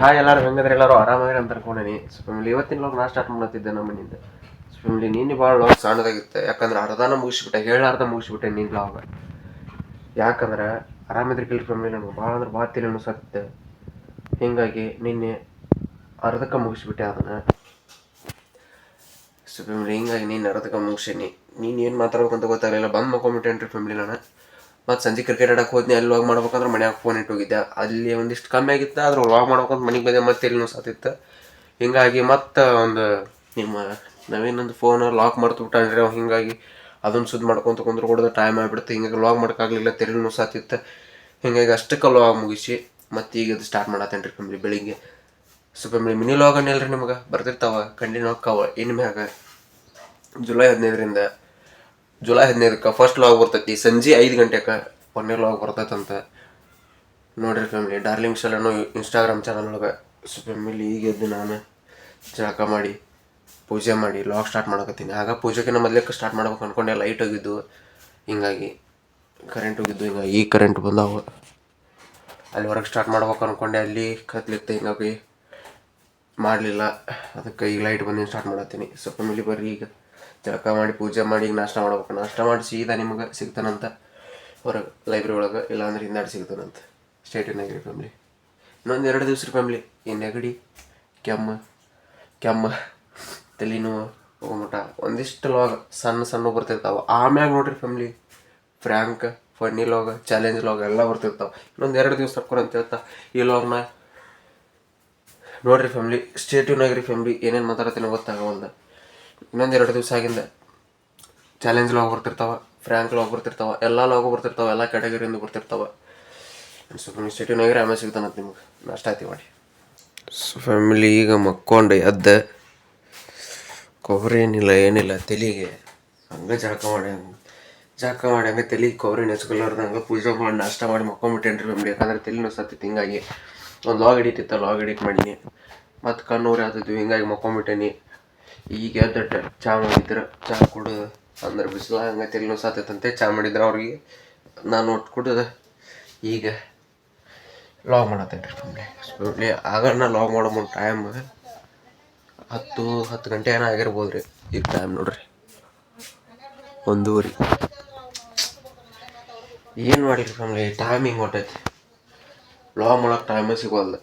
Hi ಎಲ್ಲರೂ ಹೆಂಗಂದ್ರೆ ಎಲ್ಲರೂ ಆರಾಮಾಗಿ ಅಂತ ಅನ್ಕೊಂಡೇನಿ. ಫ್ಯಾಮಿಲಿ ಇವತ್ತಿನ ಲಾಗ್ ನಾ ಸ್ಟಾರ್ಟ್ ಮಾಡ್ತಿದ್ದೆ ನಮ್ಮ ಮನೆಯಿಂದ. ಫ್ಯಾಮಿಲಿ ನೀನು ಭಾಳ ಲಾಗ್ ಸಣ್ಣದಾಗಿತ್ತು, ಯಾಕಂದ್ರೆ ಅರ್ಧನ ಮುಗಿಸ್ಬಿಟ್ಟೆ, ಹೇಳಾರ್ಧ ಮುಗಿಸ್ಬಿಟ್ಟೆ ನಿನ್ನ ಲಾಗ್. ಯಾಕಂದ್ರೆ ಆರಾಮಿದ್ರಿಕಿಲ್ಲ ಫ್ಯಾಮಿಲಿ, ನನಗೆ ಭಾಳ ಅಂದ್ರೆ ಭಾಳ ತಲೆ ಸತ್ತೆ. ಹೀಗಾಗಿ ನಿನ್ನೆ ಅರ್ಧಕ್ಕೆ ಮುಗಿಸ್ಬಿಟ್ಟೆ ಅದನ್ನು. ಫ್ಯಾಮಿಲಿ ಹಿಂಗಾಗಿ ನೀನು ಅರ್ಧಕ್ಕೆ ಮುಗಿಸೀನಿ. ನೀನು ಏನು ಮಾತಾಡ್ಬೇಕಂತ ಗೊತ್ತಾಗಲಿಲ್ಲ, ಬಂದು ಮಕ್ಕೊಂಬಿಟ್ಟೇನ್ರಿ ಫ್ಯಾಮಿಲಿ. ನಾನು ಮತ್ತು ಸಂಜೆ ಕ್ರಿಕೆಟ್ ಆಡಕ್ಕೆ ಹೋದ್ನಿ. ಅಲ್ಲಿ ಲಾಗ್ ಮಾಡ್ಬೇಕಂದ್ರೆ ಮನ್ಯಾಗ ಫೋನ್ ಇಟ್ಟು ಹೋಗಿದ್ದೆ. ಅಲ್ಲಿ ಒಂದಿಷ್ಟು ಕಮ್ಮಿ ಆಗಿತ್ತು, ಆದ್ರೆ ಲಾಗ್ ಮಾಡ್ಬೇಕಂತ ಮನೆಗೆ ಬಂದೆ, ಮತ್ತೆ ಎಲ್ಲಿ ಸಾತಿತ್ತು. ಹಿಂಗಾಗಿ ಮತ್ತು ಒಂದು ನಿಮ್ಮ ನವೀನಂದು ಫೋನ್ ಲಾಕ್ ಮಾಡ್ತು ಅವ್. ಹಿಂಗಾಗಿ ಅದನ್ನು ಸುದ್ದು ಮಾಡ್ಕೊತ ಕುಂದ್ರೆ ಕೂಡ ಟೈಮ್ ಆಗಿಬಿಡುತ್ತೆ. ಹಿಂಗಾಗಿ ಲಾಗ್ ಮಾಡೋಕ್ಕಾಗಲಿಲ್ಲ, ತೆರಿನೂ ಸಾತಿತ್ತು. ಹಿಂಗಾಗಿ ಅಷ್ಟಕ್ಕೆ ಲಾಗ್ ಮುಗಿಸಿ ಮತ್ತು ಈಗ ಅದು ಸ್ಟಾರ್ಟ್ ಮಾಡತ್ತೇನೆ ರೀ ಫ್ಯಾಮಿಲಿ ಬೆಳಿಗ್ಗೆ. ಫ್ಯಾಮಿಲಿ ಮಿನಿ ಲಾಗ್ ಅನ್ನಿಲ್ಲ ರೀ, ನಿಮ್ಗೆ ಬರ್ತಿರ್ತಾವೆ ಕಂಟಿನ್ಯೂ ಹೋಗ್ತಾವೆ. ಇನ್ನು ಮ್ಯಾಗ ಜುಲೈ 15ಕ್ಕೆ ಫಸ್ಟ್ ಲಾಗ್ ಬರ್ತೈತಿ. ಸಂಜೆ 5 ಗಂಟೆಗೆ ಒಂದೇ ಲಾಗ್ ಬರ್ತೈತಂತ ನೋಡಿರಿ ಫ್ಯಾಮಿಲಿ. ಡಾರ್ಲಿಂಗ್ ಶಾಲೆನೋ ಇನ್ಸ್ಟಾಗ್ರಾಮ್ ಚಾನಲ್ ಒಳಗೆ. ಫ್ಯಾಮಿಲಿ ಈಗ ಎದ್ದು ನಾನು ಜಳಕ ಮಾಡಿ ಪೂಜೆ ಮಾಡಿ ಲಾಗ್ ಸ್ಟಾರ್ಟ್ ಮಾಡಕತ್ತೀನಿ. ಆಗ ಪೂಜೆಗೆ ಮೊದಲಕ್ಕೆ ಸ್ಟಾರ್ಟ್ ಮಾಡ್ಬೇಕು ಅಂದ್ಕೊಂಡೆ, ಲೈಟ್ ಹೋಗಿದ್ದು, ಹಿಂಗಾಗಿ ಕರೆಂಟ್ ಹೋಗಿದ್ದು. ಹಿಂಗಾಗಿ ಈಗ ಕರೆಂಟ್ ಬಂದಾವು. ಅಲ್ಲಿ ಹೊರಗೆ ಸ್ಟಾರ್ಟ್ ಮಾಡ್ಬೇಕು ಅಂದ್ಕೊಂಡೆ, ಅಲ್ಲಿ ಕತ್ಲಿತ್ತು, ಹಿಂಗಾಗಿ ಮಾಡಲಿಲ್ಲ. ಅದಕ್ಕೆ ಈಗ ಲೈಟ್ ಬಂದು ಸ್ಟಾರ್ಟ್ ಮಾಡತ್ತೀನಿ. ಫ್ಯಾಮಿಲಿ ಬರ್ರಿ ಈಗ ಜಳಕ ಮಾಡಿ ಪೂಜೆ ಮಾಡಿ ಈಗ ನಾಷ್ಟ ಮಾಡ್ಬೇಕು. ನಾಷ್ಟ ಮಾಡಿ ಸೀದಾ ನಿಮಗೆ ಸಿಗ್ತಾನಂತ ಹೊರಗೆ ಲೈಬ್ರರಿ ಒಳಗೆ, ಇಲ್ಲಾಂದ್ರೆ ಹಿಂದಾಡಿ ಸಿಗ್ತಾನಂತ. ಸ್ಟೇಟಿನಾಗಿರಿ ಫ್ಯಾಮಿಲಿ. ಇನ್ನೊಂದು 2 ದಿವ್ಸ ರೀ ಫ್ಯಾಮಿಲಿ, ಈ ನೆಗಡಿ ಕೆಮ್ಮ ತಲೆನೋವು ಹೋಗ್ಬಿಟ್ಟ. ಒಂದಿಷ್ಟು ಲಾಗ್ ಸಣ್ಣ ಬರ್ತಿರ್ತಾವೆ. ಆಮ್ಯಾಗ ನೋಡ್ರಿ family frank, funny log, challenge log ಎಲ್ಲ ಬರ್ತಿರ್ತಾವೆ. ಇನ್ನೊಂದು 2 ದಿವ್ಸ ತಕ್ಕೊರ ಅಂತ ಹೇಳ್ತಾ ಈ ಲಾಗ್ನ ನೋಡ್ರಿ ಫ್ಯಾಮಿಲಿ. ಸ್ಟೇಟಿವ್ನಾಗಿರಿ ಫ್ಯಾಮಿಲಿ. ಏನೇನು ಮಾತಾಡ್ತೀನಿ ಗೊತ್ತಾಗವಲ್ದು. ಇನ್ನೊಂದು 2 ದಿವಸ ಆಗಿಂದ ಚಾಲೆಂಜ್ ಲಾಗ್ ಬರ್ತಿರ್ತಾವೆ, ಫ್ರ್ಯಾಂಕ್ ಲಾಗ್ ಬರ್ತಿರ್ತಾವೆ, ಎಲ್ಲ ಲಾಗು ಬರ್ತಿರ್ತಾವೆ, ಎಲ್ಲ ಕ್ಯಾಟಗರಿಯಿಂದ ಬರ್ತಿರ್ತಾವೆ. ಸ್ಟೇಟಿವ್ನಾಗಿರಿ ಆಮೇಲೆ ಸಿಗ್ತಾನಂತ ನಿಮ್ಗೆ. ನಾಷ್ಟ ಆಯ್ತು ಮಾಡಿ. ಫ್ಯಾಮಿಲಿ ಈಗ ಮಕ್ಕೊಂಡು ಎದ್ದ ಕೊಬ್ಬರಿ ಏನಿಲ್ಲ ತಲೆಗೆ ಹಂಗೆ ಜಳಕ ಮಾಡಿ ಹಂಗೆ ತಲೆಗೆ ಕೊಬ್ಬರಿ ನೆಚ್ಕೊಲಾರ್ದಂಗೆ ಪೂಜೆ ಮಾಡಿ ನಾಷ್ಟ ಮಾಡಿ ಮಕ್ಕೊಂಬಿಟ್ಟೇನ್ರಿ ಫ್ಯಾಮಿಲಿ. ಯಾಕಂದ್ರೆ ತಲೆ ಸತ್ತಿತ್ತು. ಹಿಂಗಾಗಿ ಒಂದು ಲಾಗ್ ಎಡಿಟ್ ಮಾಡೀನಿ, ಮತ್ತು ಕಣ್ಣೂರು ಆಗ್ತಿದ್ವಿ. ಹಿಂಗಾಗಿ ಮಕ್ಕೊಂಬಿಟ್ಟೇನಿ. ಈಗ ಎದ್ದಟ್ಟ ಚಾ ಮಾಡಿದ್ರೆ, ಚಾ ಕುಡಿದು ಅಂದ್ರೆ ಬಿಸಿಲ ಹಂಗೆ ತಲೆ ಸಾತೈತಂತೆ ಚಾ ಮಾಡಿದ್ರೆ ಅವ್ರಿಗೆ ನಾನು ಒಟ್ಟು ಕುಡಿದು ಈಗ ಲಾಗ್ ಮಾಡತ್ತೇನೆ ರೀ ಫ್ಯಾಮಿಲಿ. ಆಗ ನಾ ಲಾಗ್ ಮಾಡೋ ಮುಂದೆ ಟೈಮ್ 10 ಗಂಟೆ ಏನೋ ಆಗಿರ್ಬೋದು ರೀ. ಈಗ ಟೈಮ್ ನೋಡ್ರಿ 1:15. ಏನು ಮಾಡಿರಿ ಫ್ಯಾಮಿಲಿ, ಟೈಮ್ ಹಿಂಗೆ ಹೊಟ್ಟೈತಿ. ಲಾಗ್ ಮಾಡೋಕೆ ಟೈಮೇ ಸಿಗೋಲ್ಲ.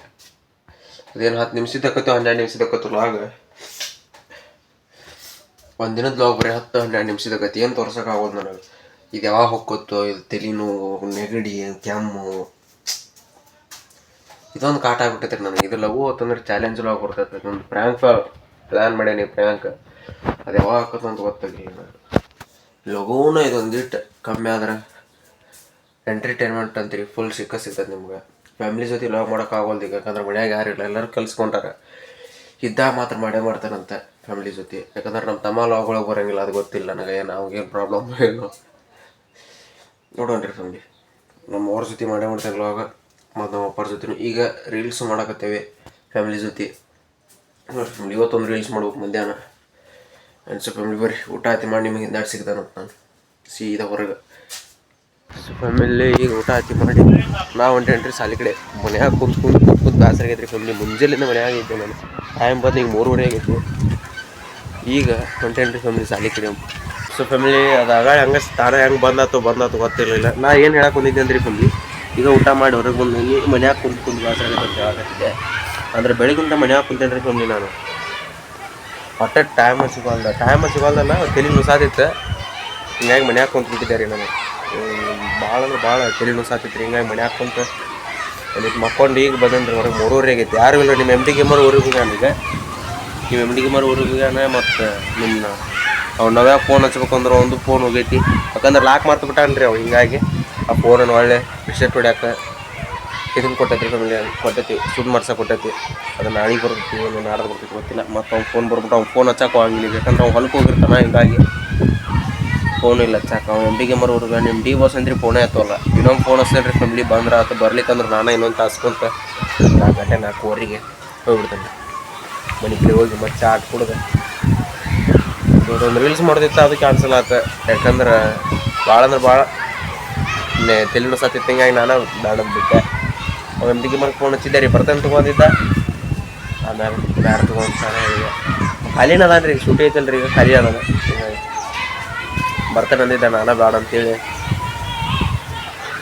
ಅದೇನು 10 ನಿಮಿಷದಕ್ಕತ್ತು 12 ನಿಮಿಷದಕ್ಕತ್ತು ಲಾಗ್. ಒಂದು ದಿನದ ಲಾಗ್ ಬರೀ 10-12 ನಿಮಿಷದಾಗತ್ತೆ. ಏನು ತೋರ್ಸೋಕ್ಕಾಗೋದು ನನಗೆ. ಇದು ಯಾವಾಗ ಹೊಕ್ಕೊತ್ತು, ಇದು ತಲೆನೋವು, ನೆಗಡಿ, ಕೆಮ್ಮು, ಇದೊಂದು ಕಾಟ ಆಗ್ಬಿಟ್ಟೈತೆ ರೀ ನನಗೆ. ಇದು ಲಘು ಹೊತ್ತಂದ್ರೆ ಚಾಲೆಂಜ್ ಲಾಗ್ ಬರ್ತೈತೆ. ಒಂದು ಪ್ರ್ಯಾಂಕ್ ಪ್ಲ್ಯಾನ್ ಮಾಡೇನಿ, ಪ್ರ್ಯಾಂಕ್. ಅದು ಯಾವಾಗ ಹಾಕೋದು ಅಂತ ಗೊತ್ತಾಗಿಲ್ಲ. ಲಘೂನ ಇದೊಂದಿಟ್ಟು ಕಮ್ಮಿ ಆದ್ರೆ ಎಂಟರ್ಟೈನ್ಮೆಂಟ್ ಅಂತೀರಿ ಫುಲ್ ಸಿಗ್ತದೆ ನಿಮ್ಗೆ. ಫ್ಯಾಮಿಲಿ ಜೊತೆ ಲಾಗ್ ಮಾಡೋಕ್ಕಾಗೋಲ್ದು ಈಗ, ಯಾಕಂದ್ರೆ ಮನ್ಯಾಗ ಯಾರಿಲ್ಲ, ಎಲ್ಲರೂ ಕಲ್ಸ್ಕೊಂಟಾರ. ಇದ್ದಾಗ ಮಾತ್ರ ಮಾಡ್ತಾರಂತೆ ಫ್ಯಾಮಿಲಿ ಜೊತೆ. ಯಾಕಂದ್ರೆ ನಮ್ಮ ತಮ್ಮ ಲಾಗ್ಗಳಿಗೆ ಬರೋಂಗಿಲ್ಲ, ಅದು ಗೊತ್ತಿಲ್ಲ ನನಗೆ. ನಾವೇನು ಪ್ರಾಬ್ಲಮ್ ಏನು ನೋಡೋಣ್ರಿ ಫ್ಯಾಮಿಲಿ. ನಮ್ಮ ಅವ್ರ ಜೊತೆ ಮಾಡ್ತೇವೆ ಲಾಗ, ಮತ್ತು ನಮ್ಮ ಅಪ್ಪರ ಜೊತೆ. ಈಗ ರೀಲ್ಸು ಮಾಡಕತ್ತೇವೆ ಫ್ಯಾಮಿಲಿ ಜೊತೆ. ನೋಡಿರಿ ಫ್ಯಾಮಿಲಿ, ಇವತ್ತೊಂದು ರೀಲ್ಸ್ ಮಾಡ್ಬೇಕು ಮಧ್ಯಾಹ್ನ. ಫ್ಯಾಮಿಲಿ ಬರ್ರಿ ಊಟ ಆಯ್ತು ಮಾಡಿ ನಿಮಗೆ ಹಿಂದಾಡಿ ಸಿಗ್ತಾನಂತ ನಾನು ಸೀದಾ ಹೊರಗೆ. ಫ್ಯಾಮಿಲಿ ಈಗ ಊಟ ಆಯ್ತು ಮಾಡಿ ನಾವು ಹೊಂಟೇನ್ರಿ ಸಾಲಿ ಕಡೆ. ಮನ್ಯಾಗ ಕುಂತು ಬೇಸರ ಆಗೈತೆ ರೀ ಫ್ಯಾಮಿಲಿ. ಮುಂಜಾನೆಯಿಂದ ಮನ್ಯಾಗ ಇದ್ದೆ ನಾನು. ಟೈಮ್ ಬಂದು ಈಗ 3:30 ಆಗೈತಿ. ಈಗ ಹೊಂಟೇನ್ರಿ ಫ್ಯಾಮಿಲಿ ಸಾಲಿ ಕಡೆ. ಫ್ಯಾಮಿಲಿ ಅದಾಗ ಹಂಗೆ ತಾನೇ ಹೆಂಗೆ ಬಂದಾತು ಗೊತ್ತಿರಲಿಲ್ಲ. ನಾ ಏನು ಹೇಳಕ್ಕೆ ಬಂದಿದ್ದೆ ಅಂದ್ರೆ ಫ್ಯಾಮಿಲಿ, ಈಗ ಊಟ ಮಾಡಿ ಹೊರಗೆ ಬಂದು ಮನ್ಯಾಗ ಕುಂತು ಬೇಸರ ಆಗೈತೆ ಅಂತ ಹೇಳಕತ್ತಿದ್ದೆ. ಅಂದರೆ ಬೆಳಿಗ್ಗಿಂತ ಮನ್ಯಾಗ ಕುಂತೇನ್ರಿ ಫ್ಯಾಮಿಲಿ ನಾನು. ಹೊಟ್ಟೆ ಟೈಮ್ ಸಿಗೋಲ್ದಲ್ಲ, ತಲೆ ನುಸಾತಿತ್ತು. ಹಿಂಗಾಗಿ ಮನ್ಯಾಗ ಕುಂತ್ಬಿಟ್ಟಿದ್ದೆ ರೀ ನಾನು. ಭಾಳ ತಲೆ ನುಸಾತಿತ್ತು ರೀ. ಹಿಂಗಾಗಿ ಮನ್ಯಾಗ ಕುಂತು ಅದಕ್ಕೆ ಮಕ್ಕೊಂಡು ಈಗ ಬಂದೇನ್ರಿ ಹೊರಗೆ. 3:30 ಆಗೈತಿ. ಯಾರು ಇಲ್ಲ. ನಿಮ್ಮ MD ಗೇಮರ್ ಊರಿಗೆ ಹೋಗ್ಯಾನ. ಈಗ ನಿಮ್ಮ MD ಗೇಮರ್ ಊರಿಗೆ ಹೋಗ್ಯಾನ. ಮತ್ತು ನಿಮ್ಮ ಅವ್ನು ನಾವ್ಯಾವ ಫೋನ್ ಹಚ್ಬೇಕು ಅಂದ್ರೆ ಒಂದು ಫೋನ್ ಹೋಗೈತಿ. ಯಾಕಂದ್ರೆ ಲಾಕ್ ಮಾಡ್ಬಿಟ್ಟಾನ್ರಿ ಅವು. ಹಿಂಗಾಗಿ ಆ ಫೋನನ್ನು ಒಳ್ಳೆ ರಿಸೆಟ್ ಹೊಡ್ಯಾಕೆ ಇದನ್ನು ಕೊಟ್ಟೈತಿ ಫ್ಯಾಮಿಲಿ. ಸುಡ್ ಮಾಡ್ಸಕ್ಕೆ ಕೊಟ್ಟೈತಿ. ಅದನ್ನು ನಾಳೆಗೆ ಬರ್ತೈತಿ, ಏನು ನಾಡ್ದು ಬರ್ತೈತಿ ಗೊತ್ತಿಲ್ಲ. ಮತ್ತು ಅವ್ನು ಫೋನ್ ಬರ್ಬಿಟ್ಟು ಅವ್ನು ಫೋನ್ ಹಚ್ಚಕ್ಕೆ ಹೋಗಂಗಿಲ್ಲ. ಯಾಕಂದ್ರೆ ಅವ್ನು ಹೊಲಕ್ಕೆ ಹೋಗಿರ್ತಾನೆ. ಹಿಂಗಾಗಿ ಫೋನು ಇಲ್ಲ ಹಚ್ಚಾಕ. ಅವ್ನು MD ಗೇಮರ್ ಊರಿಗೆ ನಿಮ್ಮ ಡಿ ಬಾಸ್ ಅಂದ್ರೆ ಫೋನೇ ಹತ್ತೋಲ್ಲ. ಇನ್ನೊಂದು ಫೋನ್ ಹಚ್ತೇನೆ ಫ್ಯಾಮಿಲಿ. ಬಂದ್ರೆ ಆತ ಬರ್ಲಿಕ್ಕಂದ್ರೆ ನಾನು ಇನ್ನೊಂದು ತಾಸ್ಕೊಂತ 4:40 ಹೋಗ್ಬಿಡ್ತೇನೆ ಮನೆ ಕಡೆ. ಹೋಗಿ ಮತ್ತೆ ಚಾ ಕುಡ್ದು ಒಂದು ರೀಲ್ಸ್ ಮಾಡೋದಿತ್ತು, ಅದು ಕ್ಯಾನ್ಸಲ್ ಆಯ್ತು. ಯಾಕಂದ್ರೆ ಭಾಳ ತಲೆನೂ ಸತ್ತಿತ್ತು. ಹಿಂಗಾಗಿ ನಾನು ಬಿಟ್ಟೆ. ಒಂದಿಗೆ ಮಗ ಫೋನ್ ಹಚ್ಚಿದ್ದೆ ರೀ ಬರ್ತಾನೆ ತೊಗೊಂಡಿದ್ದ ಆಮೇಲೆ ಬ್ಯಾರೆ ತೊಗೊಂಡ್ತಾರೆ ಈಗ ಖಾಲಿನ ಅದಾನ ರೀ ಶೂಟಿ ಐತಲ್ರಿ ಈಗ ಖಾಲಿ ಅದಾನ ಬರ್ತಾನೆ ಅಂದಿದ್ದ ನಾನು ಬೇಡ ಅಂತೇಳಿ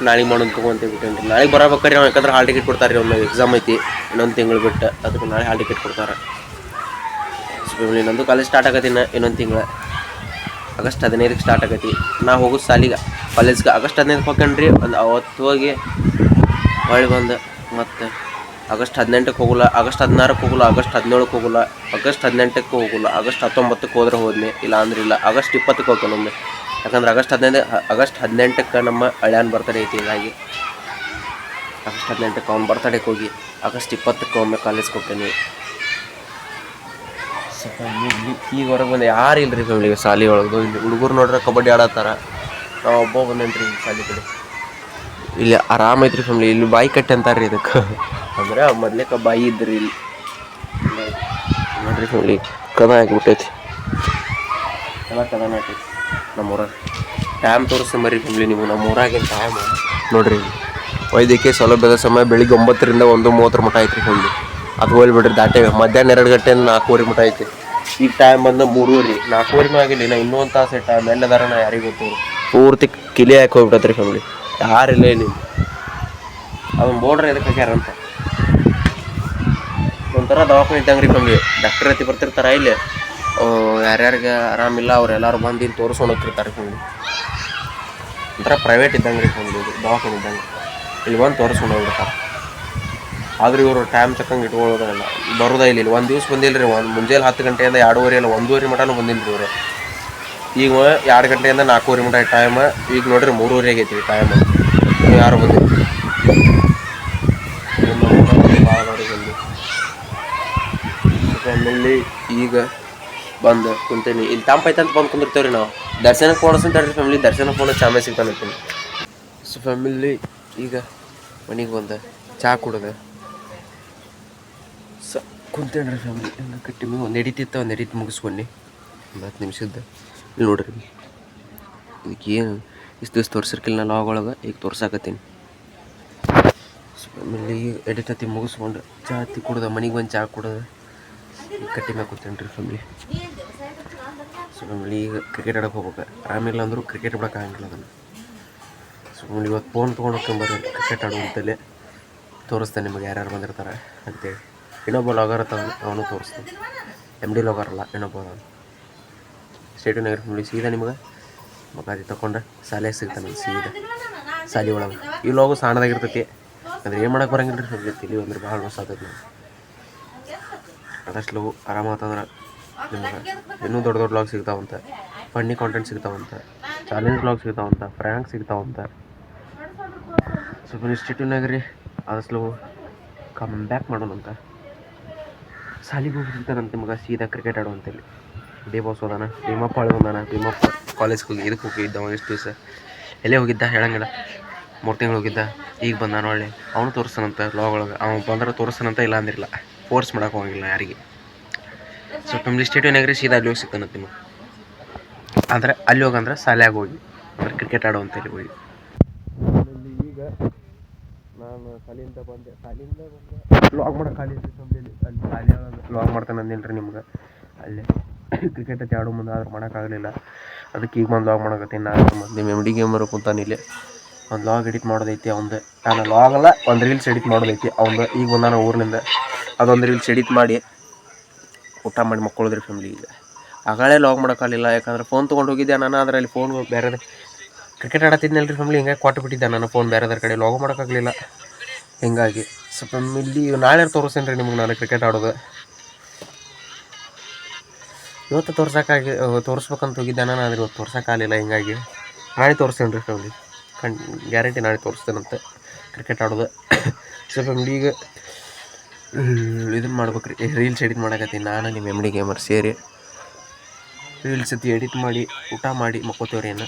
ನಾಳೆಗೆ ಮಾಡೋದು ತೊಗೊಂತ ಬಿಟ್ಟೇನೆ ರೀ ನಾಳೆಗೆ ಬರಬೇಕಾರೆ ನಾವು ಯಾಕಂದ್ರೆ ಹಾಲ್ ಟಿಕೆಟ್ ಕೊಡ್ತಾರೆ ರೀ ಒಮ್ಮೆ ಎಕ್ಸಾಮ್ ಐತಿ ಇನ್ನೊಂದು ತಿಂಗಳು ಬಿಟ್ಟು ಅದಕ್ಕೆ ನಾಳೆ ಹಾಲ್ ಟಿಕೆಟ್ ಕೊಡ್ತಾರೆ ಇನ್ನೊಂದು ಕಾಲೇಜ್ ಸ್ಟಾರ್ಟ್ ಆಗತ್ತೆ ಇನ್ನೊಂದು ತಿಂಗಳು ಆಗಸ್ಟ್ 15ಕ್ಕೆ ಸ್ಟಾರ್ಟ್ ಆಗೈತಿ ನಾ ಹೋಗೋದು ಸಾಲಿಗೆ ಕಾಲೇಜ್ಗೆ ಆಗಸ್ಟ್ 15ಕ್ಕೆ ಹೋಗ್ಕಂಡ್ರಿ ಒಂದು ಅವತ್ತು ಹೋಗಿ ಹೊಳ್ಳಿ ಬಂದು ಮತ್ತು ಆಗಸ್ಟ್ 18ಕ್ಕೆ ಹೋಗಲ್ಲ ಆಗಸ್ಟ್ 16ಕ್ಕೆ ಹೋಗಲ್ಲ ಆಗಸ್ಟ್ 17ಕ್ಕೆ ಹೋಗಲ್ಲ ಆಗಸ್ಟ್ 18ಕ್ಕೆ ಹೋಗಲ್ಲ ಆಗಸ್ಟ್ 19ಕ್ಕೆ ಹೋದ್ರೆ ಹೋದ್ನಿ ಇಲ್ಲ ಅಂದ್ರೆ ಇಲ್ಲ ಆಗಸ್ಟ್ 20ಕ್ಕೆ ಹೋಗ್ತಾನೆ ಒಮ್ಮೆ ಯಾಕಂದ್ರೆ ಆಗಸ್ಟ್ 18ಕ್ಕೆ ನಮ್ಮ ಹಳ್ಯಾನ ಬರ್ತಡೇ ಐತಿ ಹೀಗಾಗಿ ಆಗಸ್ಟ್ 18ಕ್ಕೆ ಅವ್ನು ಬರ್ತಡೇಗೆ ಹೋಗಿ ಆಗಸ್ಟ್ 20ಕ್ಕೆ ಒಮ್ಮೆ ಕಾಲೇಜ್ಗೆ ಹೋಗ್ತೇನೆ ಈಗ ಹೊರಗೆ ಬಂದೆ ಯಾರು ಇಲ್ರಿ ಫ್ಯಾಮಿಲಿಗೆ ಸಾಲಿ ಒಳಗೆ ಇಲ್ಲಿ ಹುಡುಗರು ನೋಡ್ರೆ ಕಬಡ್ಡಿ ಆಡತ್ತಾರ ನಾವು ಒಬ್ಬ ಬಂದೇನ್ರಿ ಸಾಲಿ ಕಡೆ ಇಲ್ಲಿ ಆರಾಮ ಐತ್ರಿ ಫ್ಯಾಮಿಲಿ ಇಲ್ಲಿ ಬಾಯಿ ಕಟ್ಟೆ ಅಂತಾರ್ರಿ ಇದಕ್ಕೆ ಅಂದ್ರೆ ಮೊದ್ಲೇಕ ಬಾಯಿ ಇದ್ರಿ ಇಲ್ಲಿ ನೋಡ್ರಿ ಫ್ಯಾಮಿಲಿ ಕದ ಆಗಿಬಿಟ್ಟೈತಿ ಎಲ್ಲ ಕದನ ಆಗ್ತೈತಿ ನಮ್ಮೂರಾಗ ಟೈಮ್ ತೋರಿಸ್ತೀನಿ ಬರ್ರಿ ಫ್ಯಾಮಿಲಿ ನೀವು ನಮ್ಮೂರಾಗಿನ ಟೈಮ್ ನೋಡ್ರಿ ವೈದ್ಯಕೀಯ ಸೌಲಭ್ಯದ ಸಮಯ ಬೆಳಿಗ್ಗೆ 9ರಿಂದ 1:30 ಮಟ್ಟ ಐತ್ರಿ ಫ್ಯಾಮಿಲಿ ಅದು ಹೋಗ್ಬಿಡ್ರಿ ದಾಟೆ ಮಧ್ಯಾಹ್ನ 2 ಗಂಟೆಯಿಂದ 4:00 ಮಟ್ಟ ಐತಿ ಈಗ ಟೈಮ್ ಬಂದು 3:30 4:00 ಆಗಿಲ್ಲ ನಾ ಇನ್ನೂ ಒಂದು ತಾಸು ಟೈಮ್ ಎಲ್ಲದಾರ ನಾ ಯಾರಿಗೆ ಗೊತ್ತು ಪೂರ್ತಿ ಕಿಲಿ ಹಾಕಿ ಹೋಗ್ಬಿಟ್ಟತ್ರಿ ಫ್ಯಾಮಿಲಿ ಯಾರಿಲ್ಲ ಇಲ್ಲಿ ಅದೊಂದು ಬೋರ್ಡ್ರ್ ಎದಕ್ಕೆ ಹಾಕ್ಯಾರಂತ ಒಂಥರ ದವಾಖಾನೆ ಇದ್ದಂಗೆ ರೀ ಫ್ಯಾಮಿಲಿ ಡಾಕ್ಟರ್ ಹತ್ತಿ ಬರ್ತಿರ್ತಾರೆ ಇಲ್ಲಿ ಯಾರ್ಯಾರಿಗೆ ಆರಾಮಿಲ್ಲ ಅವ್ರೆಲ್ಲರೂ ಬಂದು ಇಲ್ಲಿ ತೋರಿಸ್ಕೊಂಡು ಹೋಗ್ತಿರ್ತಾರೆ ಫ್ಯಾಮಿಲಿ ಒಂಥರ ಪ್ರೈವೇಟ್ ಇದ್ದಂಗೆ ರೀ ಫ್ಯಾಮಿಲಿ ಇದು ದವಾಖಾನೆ ಇದ್ದಂಗೆ ಇಲ್ಲಿ ಬಂದು ತೋರಿಸ್ಕೊಂಡು ಹೋಗ್ಬಿಡ್ತಾರೆ ಆದ್ರೆ ಇವರು ಟೈಮ್ ತಕ್ಕಂಗೆ ಇಟ್ಕೊಳ್ಳೋದಿಲ್ಲ ಬರೋದ ಇಲ್ಲಿ ಒಂದು ದಿವ್ಸ ಬಂದಿಲ್ಲ ರೀ ಒಂದು ಮುಂಜಾನೆ 10 ಗಂಟೆಯಿಂದ 2:30 ಇಲ್ಲ 1:30 ಮಟನೂ ಬಂದಿಲ್ಲ ರೀ ಇವರು ಈಗ 2 ಗಂಟೆಯಿಂದ 4:00 ಮಟ ಟೈಮ್ ಈಗ ನೋಡ್ರಿ 3:30 ಆಗೈತಿ ಟೈಮ್ ಯಾರು ಬಂದಿಲ್ಲ ಫ್ಯಾಮಿಲಿ ಈಗ ಬಂದು ಕುಂತೇನಿ ಇಲ್ಲಿ ತಂಪೈತೆ ಅಂತ ಬಂದು ಕುಂದಿರ್ತೇವ್ರಿ ನಾವು ದರ್ಶನಕ್ಕೆ ಫೋನ್ ಫ್ಯಾಮಿಲಿ ದರ್ಶನಕ್ಕೆ ಫೋನ್ ಚಾಮೆ ಸಿಗ್ತಾನೆ ಸೊ ಫ್ಯಾಮಿಲಿ ಈಗ ಮನೆಗೆ ಬಂದ ಚಹಾ ಕುಡ್ದೆ ಕುಂತೇನ್ರಿ ಫ್ಯಾಮಿಲಿ ಹಂಗೆ ಕಟ್ಟಿ ಒಂದು ಎಡಿಟ್ ಮುಗಿಸ್ಕೊಂಡು ಒಂದು 10 ನಿಮಿಷದ್ದು ಇಲ್ಲಿ ನೋಡ್ರಿ ಇದಕ್ಕೆ ಏನು ಇಷ್ಟು ದಿವಸ ತೋರಿಸಿರ್ಕಿಲ್ಲ ನಾ ಲಾಗ್ ಒಳಗೆ ಈಗ ತೋರ್ಸಾಕತ್ತೀನಿ ಸೊ ಫ್ಯಾಮಿಲಿ ಈಗ ಎಡಿಟ್ ಹತ್ತಿ ಮುಗಿಸ್ಕೊಂಡು ಚಹಾ ಹತ್ತಿ ಕುಡ್ದೆ ಮನೆಗೆ ಬಂದು ಚಹಾ ಕುಡ್ದೆ ಕಟ್ಟಿ ಮ್ಯಾಗ ಕೂತೇನ್ರಿ ಫ್ಯಾಮಿಲಿ ಸೊ ಫ್ಯಾಮಿಲಿ ಈಗ ಕ್ರಿಕೆಟ್ ಆಡೋಕೆ ಹೋಗ್ಬೇಕು ಆರಾಮಿಲ್ಲ ಅಂದರೂ ಕ್ರಿಕೆಟ್ ಬಿಡೋಕೆ ಆಗಂಗಿಲ್ಲ ಅದನ್ನು ಸೊ ಫ್ಯಾಮಿಲಿ ಇವತ್ತು ಫೋನ್ ತೊಗೊಂಡು ಹೋಗ್ಕೊಂಬರ್ರಿ ಕ್ರಿಕೆಟ್ ಆಡುವಂತಲೇ ತೋರಿಸ್ತೇನೆ ನಿಮಗೆ ಯಾರ್ಯಾರು ಬಂದಿರ್ತಾರೆ ಅಂತೇಳಿ ಇನ್ನೊಬ್ಬ ಲಾಗರ್ ತಂದು ಅವನು ತೋರಿಸ್ತಾನೆ MD ಲಾಗರ್ ಅಲ್ಲ ಇನ್ನೊಬ್ಬ ಸ್ಟೇಟು ನಗರ ಫ್ಯಾಮಿಲಿ ಸೀದಾ ನಿಮ್ಗೆ ಮಗಾದಿ ತೊಗೊಂಡು ಶಾಲೆಗೆ ಸಿಗ್ತಾನೆ ಸೀದಾ ಶಾಲೆ ಒಳಗೆ ಈ ಲಾಗು ಸಣ್ಣದಾಗಿರ್ತೈತಿ ಅಂದ್ರೆ ಏನು ಮಾಡೋಕೆ ಬರಂಗಿಲ್ಲ ರೀ ಫ್ಯಾಮಿಲಿ ತಿಳಿ ಅಂದ್ರೆ ಭಾಳ ಮಸ್ತ್ ಆಗ್ತೈತಿ ನಾವು ಅದಷ್ಟು ಲಗು ಆರಾಮಾತಂದ್ರೆ ನಿಮ್ಗೆ ಇನ್ನೂ ದೊಡ್ಡ ಲಾಗ್ ಸಿಗ್ತಾವಂತ ಫನ್ನಿ ಕಾಂಟೆಂಟ್ ಸಿಗ್ತಾವಂತ ಚಾಲೆಂಜ್ ಲಾಗ್ ಸಿಗ್ತಾವಂತ ಫ್ರ್ಯಾಂಕ್ ಸಿಗ್ತಾವಂತ ಸ್ವಲ್ಪ ಇನ್ಸ್ಟಿಟ್ಯೂಟ್ನಾಗ ರೀ ಅದಷ್ಟು ಕಮ್ ಬ್ಯಾಕ್ ಮಾಡೋಣಂತ ಸಾಲಿಗೆ ಹೋಗಿರ್ತಾರಂತೆ ಮಗ ಸೀದಾ ಕ್ರಿಕೆಟ್ ಆಡುವಂತೇಳಿ ಡಿ ಬಾಸ್ ಹೋದಾನ ಭೀಮಪ್ಪ ಹಳೆ ಬಂದಾನ ಭೀಮಪ್ಪ ಕಾಲೇಜ್ಗೆ ಹೋಗಿ ಇದಕ್ಕೆ ಹೋಗಿದ್ದ ಎಷ್ಟು ದಿವಸ ಎಲ್ಲೇ ಹೋಗಿದ್ದ ಹೇಳಂಗಿಲ್ಲ 3 ತಿಂಗಳು ಹೋಗಿದ್ದ ಈಗ ಬಂದಾನ ಒಳ್ಳೆ ಅವನು ತೋರಿಸ್ತಾನಂತ ಲಾಗ್ ಒಳಗೆ ಅವ್ನು ಬಂದ್ರೆ ತೋರಿಸ್ತಾನಂತ ಇಲ್ಲ ಅಂದಿರಲ್ಲ ಫೋರ್ಸ್ ಮಾಡೋಕೆ ಹೋಗಿಲ್ಲ ಯಾರಿಗೆ ಸೊ ಫ್ಯಾಮಿಲಿ ಸ್ಟೇಡಿಯಮ್ನಾಗ ರೀ ಸೀದಾ ಅಲ್ಲಿ ಹೋಗಿ ಸಿಗ್ತಾನಂತ ನಿಮಗೆ ಆದರೆ ಅಲ್ಲಿ ಹೋಗಂದ್ರೆ ಶಾಲ್ಯಾಗ ಹೋಗಿ ಅಂದ್ರೆ ಕ್ರಿಕೆಟ್ ಆಡುವಂತೇಳಿ ಹೋಗಿ ಈಗ ನಾನು ಶಾಲೆಯಿಂದ ಬಂದೆ ಲಾಗ್ ಮಾಡೋ ಖಾಲಿ ಫ್ಯಾಮಿಲಿ ಅಲ್ಲಿ ಶಾಲೆ ಲಾಗ್ ಮಾಡ್ತಾನೆ ಅಂದಿಲ್ಲ ರೀ ನಿಮ್ಗೆ ಅಲ್ಲೇ ಕ್ರಿಕೆಟ್ ಹತ್ತಿ ಆಡೋ ಮುಂದೆ ಆದ್ರೆ ಮಾಡೋಕ್ಕಾಗಲಿಲ್ಲ ಅದಕ್ಕೆ ಈಗ ಬಂದು ಲಾಗ್ ಮಾಡಕತ್ತೀನಿ ನಾನು ನಿಮ್ಮ MD ಗೇಮರು ಕುಂತಾನೆ ಇಲ್ಲಿ ಒಂದು ಲಾಗ್ ಎಡಿಟ್ ಮಾಡೋದೈತಿ ಅವ್ನು ನಾನು ಲಾಗ್ ಅಲ್ಲ ಒಂದು ರೀಲ್ಸ್ ಎಡಿಟ್ ಮಾಡೋದೈತಿ ಅವ್ನು ಈಗ ಬಂದಾನ ಊರಿನಿಂದ ಅದೊಂದು ರೀಲ್ಸ್ ಎಡಿಟ್ ಮಾಡಿ ಊಟ ಮಾಡಿ ಮಕ್ಕಳಿದ್ರಿ ಫ್ಯಾಮಿಲಿ ಈಗ ಆಗಳೇ ಲಾಗ್ ಮಾಡೋಕ್ಕಾಗಲಿಲ್ಲ ಯಾಕಂದ್ರೆ ಫೋನ್ ತೊಗೊಂಡು ಹೋಗಿದ್ದೆ ನಾನು ಅದರಲ್ಲಿ ಫೋನ್ ಬೇರೆ ಕ್ರಿಕೆಟ್ ಆಡತ್ತಿದ್ನಲ್ರಿ ಫ್ಯಾಮಿಲಿ ಹಿಂಗಾಗಿ ಕೊಟ್ಟು ಬಿಟ್ಟಿದ್ದೆ ನಾನು ಫೋನ್ ಬೇರೆದ್ರ ಕಡೆ ಲಾಗ್ ಮಾಡೋಕ್ಕಾಗಲಿಲ್ಲ ಹಿಂಗಾಗಿ ಸ್ವಲ್ಪ ಇಲ್ಲಿ ನಾಳೆ ತೋರಿಸ್ತೇನೆ ರೀ ನಿಮ್ಗೆ ನಾನು ಕ್ರಿಕೆಟ್ ಆಡೋದು ಇವತ್ತು ತೋರಿಸ್ಬೇಕಂತ ಹೋಗಿದ್ದೆ ನಾನು ಆದರೆ ಇವತ್ತು ತೋರ್ಸೋಕ್ಕಾಗಲಿಲ್ಲ ಹಿಂಗಾಗಿ ನಾಳೆ ತೋರಿಸ್ತೇನೆ ರೀ ಫ್ಯಾಮಿಲಿ ಗ್ಯಾರಂಟಿ ನಾಳೆ ತೋರಿಸ್ತೇನಂತೆ ಕ್ರಿಕೆಟ್ ಆಡೋದು ಸೊ ಫ್ಯಾಮಿಲಿ ಈಗ ಇದನ್ನು ಮಾಡ್ಬೇಕು ರೀ ರೀಲ್ಸ್ ಎಡಿಟ್ ಮಾಡಕತ್ತೀನಿ ನಾನು ನಿಮ್ಮ MD ಗೇಮರ್ ಸೇರಿ ರೀಲ್ಸ್ ಎಡಿಟ್ ಮಾಡಿ ಊಟ ಮಾಡಿ ಮಕ್ಕೋತೇವ್ರಿ ಏನು